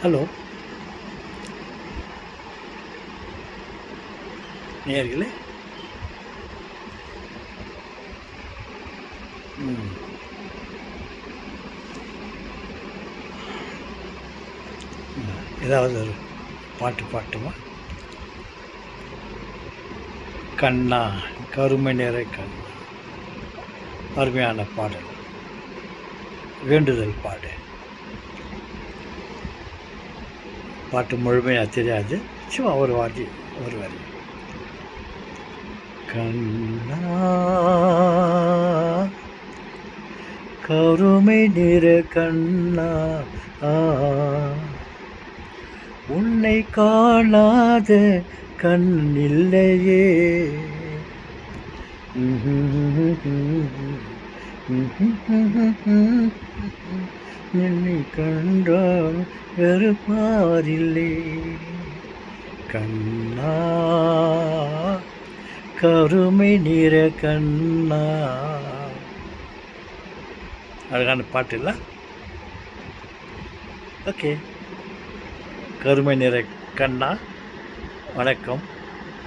Hello நேயர்களே. ம். ஏதாவது ஒரு பாட்டு பாட்டுமா? கண்ணா கருமை நிற கண்ணா, அருமையான பாடல். வேண்டுதல் பாடு. பாட்டு முழுமையாக தெரியாது, சும்மா ஒரு வாட்டி ஒரு வரி. கண்ணா கருமை நிற கண்ணா, உன்னை காணாத கண் இல்லையே, என்னை கண்டால் வெறுப்பாரில்லை. கண்ணா கருமை நிற கண்ணா. அழகான பாட்டு இல்லை? ஓகே. கருமை நிற கண்ணா, வணக்கம்.